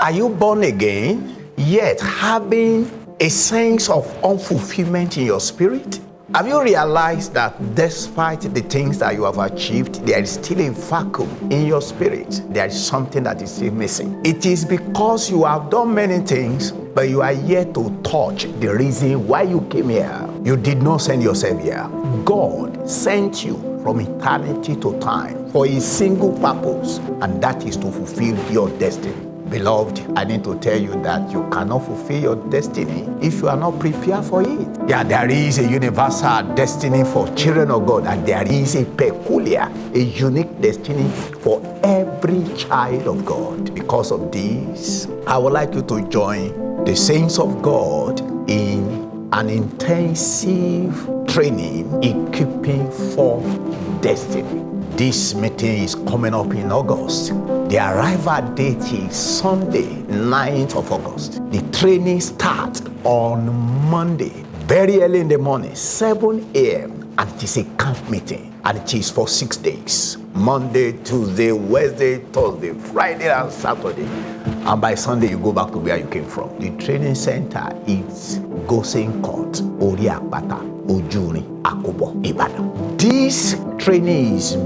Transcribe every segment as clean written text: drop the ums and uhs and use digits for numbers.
Are you born again, yet having a sense of unfulfillment in your spirit? Have you realized that despite the things that you have achieved, there is still a vacuum in your spirit? There is something that is still missing. It is because you have done many things, but you are yet to touch the reason why you came here. You did not send yourself here. God sent you from eternity to time for a single purpose, and that is to fulfill your destiny. Beloved, I need to tell you that you cannot fulfill your destiny if you are not prepared for it. Yeah, there is a universal destiny for children of God, and there is a peculiar, a unique destiny for every child of God. Because of this, I would like you to join the saints of God in an intensive training equipping for destiny. This meeting is coming up in August. The arrival date is Sunday, 9th of August. The training starts on Monday, very early in the morning, 7 a.m. And it is a camp meeting, and it is for 6 days. Monday, Tuesday, Wednesday, Thursday, Friday, and Saturday. And by Sunday, you go back to where you came from. The training center is Gosen Court, Oriakpata, Ojuni, Akobo, Ibadan. This training is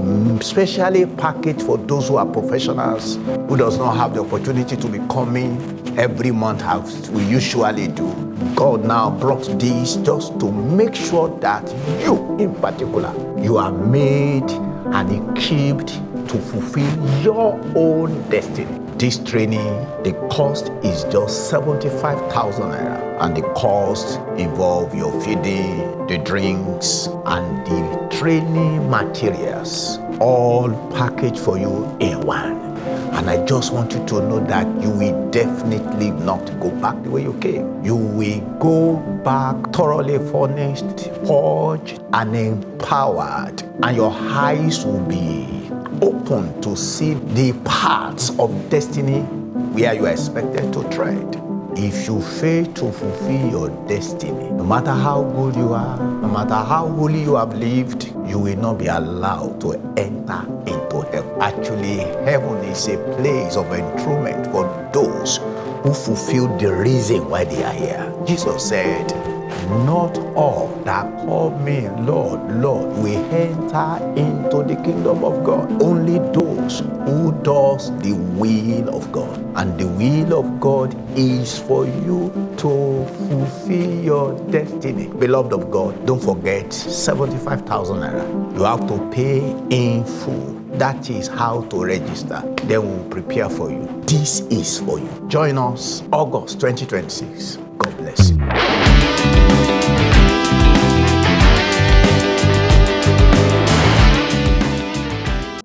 specially packaged for those who are professionals, who does not have the opportunity to be coming every month as we usually do. God now brought this just to make sure that you, in particular, you are made and equipped to fulfill your own destiny. This training, the cost is just 75,000 naira, and the cost involve your feeding, the drinks, and the training materials, all packaged for you in one. And I just want you to know that you will definitely not go back the way you came. You will go back thoroughly furnished, purged, and empowered, and your eyes will be open to see the parts of destiny where you are expected to tread. If you fail to fulfill your destiny, no matter how good you are, no matter how holy you have lived, you will not be allowed to enter into heaven. Actually, heaven is a place of enthronement for those who fulfill the reason why they are here. Jesus said, "Not all that call me Lord, Lord will enter into the kingdom of God. Only those who does the will of God." And the will of God is for you to fulfill your destiny. Beloved of God, don't forget 75,000 naira. You have to pay in full. That is how to register. Then we'll prepare for you. This is for you. Join us August 2026. God bless you.